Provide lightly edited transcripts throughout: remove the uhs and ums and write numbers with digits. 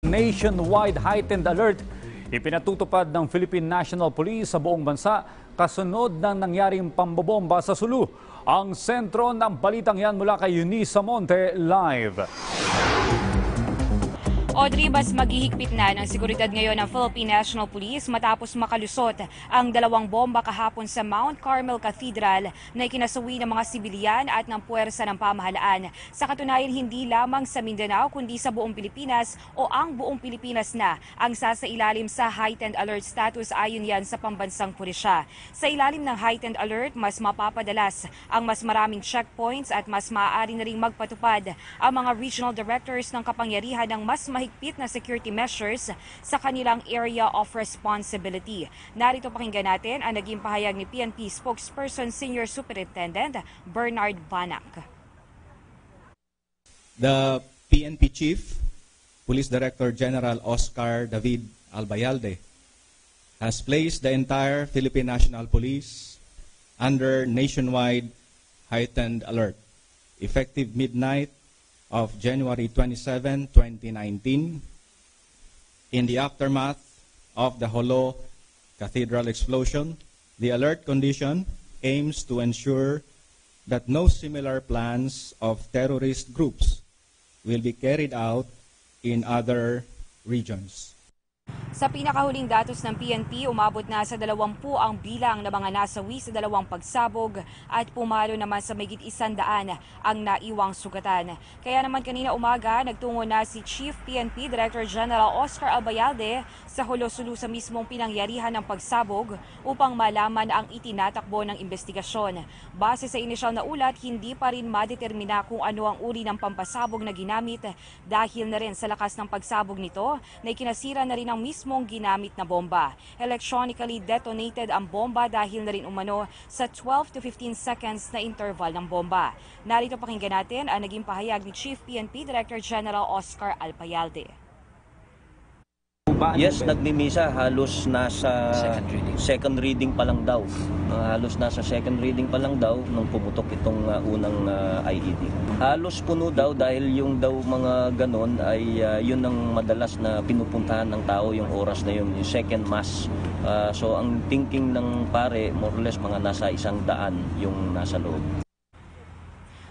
nationwide heightened alert ipinatutupad ng Philippine National Police sa buong bansa kasunod ng nangyaring pambobomba sa Sulu. Ang sentro ng balitang yan mula kay Eunice Samonte live. Audrey, mas maghihigpit na ng seguridad ngayon ng Philippine National Police matapos makalusot ang 2 bomba kahapon sa Mount Carmel Cathedral na ikinasawi ng mga sibilyan at ng puwersa ng pamahalaan. Sa katunayan, hindi lamang sa Mindanao kundi sa buong Pilipinas o ang buong Pilipinas na ang sasailalim sa heightened alert status ayon yan sa pambansang pulisya. Sa ilalim ng heightened alert, mas mapapadalas ang mas maraming checkpoints at mas maaari na ring magpatupad ang mga regional directors ng kapangyarihan ng mas mahigpit na security measures sa kanilang area of responsibility. Narito pakinggan natin ang naging pahayag ni PNP spokesperson Senior Superintendent Bernard Banac. The PNP Chief, Police Director General Oscar David Albayalde, has placed the entire Philippine National Police under nationwide heightened alert, effective midnight of January 27, 2019, in the aftermath of the Jolo Cathedral explosion. The alert condition aims to ensure that no similar plans of terrorist groups will be carried out in other regions. Sa pinakahuling datos ng PNP, umabot na sa 20 ang bilang ng mga nasawi sa 2 pagsabog at pumalo naman sa mahigit 100 ang naiwang sugatan. Kaya naman kanina umaga, nagtungo na si Chief PNP Director General Oscar Albayalde sa Jolo-Sulu sa mismong pinangyarihan ng pagsabog upang malaman ang itinatakbo ng investigasyon. Base sa inisyal na ulat, hindi pa rin madetermina kung ano ang uri ng pampasabog na ginamit dahil na rin sa lakas ng pagsabog nito na ikinasira na rin ang mismong ginamit na bomba. Electronically detonated ang bomba dahil na rin umano sa 12 to 15 seconds na interval ng bomba. Narito pakinggan natin ang naging pahayag ni Chief PNP Director General Oscar Albayalde. Yes, nagmimisa, halos nasa second reading pa lang daw. Halos nasa second reading pa lang daw nung pumutok itong unang IED. Halos puno daw dahil yung daw mga ganon ay yun ang madalas na pinupuntahan ng tao yung oras na yun, yung second mass. So ang thinking ng pare, more or less mga nasa 100 yung nasa loob.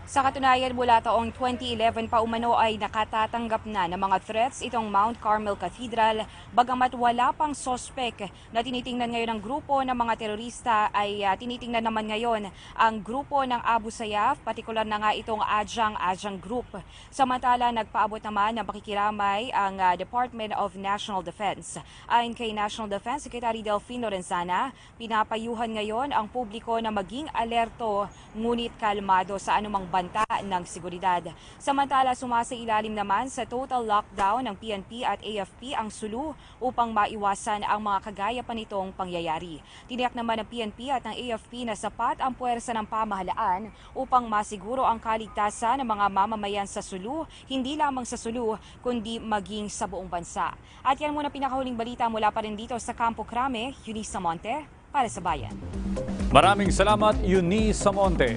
Sa katunayan, mula taong 2011 pa umano ay nakatatanggap na ng mga threats itong Mount Carmel Cathedral, bagamat wala pang sospek na tinitingnan ngayon ng grupo ng mga terorista ay tinitingnan naman ngayon ang grupo ng Abu Sayyaf, partikular na nga itong Ajang Group. Samantala, nagpaabot naman ng pakikiramay ang Department of National Defense. Ayon kay National Defense Secretary Delfin Lorenzana, pinapayuhan ngayon ang publiko na maging alerto ngunit kalmado sa anumang banta ng seguridad. Samantala, sumasailalim naman sa total lockdown ng PNP at AFP ang Sulu upang maiwasan ang mga kagaya pa nitong pangyayari. Tiniyak naman ng PNP at ng AFP na sapat ang puwersa ng pamahalaan upang masiguro ang kaligtasan ng mga mamamayan sa Sulu, hindi lamang sa Sulu, kundi maging sa buong bansa. At yan muna pinakahuling balita mula pa rin dito sa Campo Crame, Eunice Samonte, para sa Bayan. Maraming salamat, Eunice Samonte.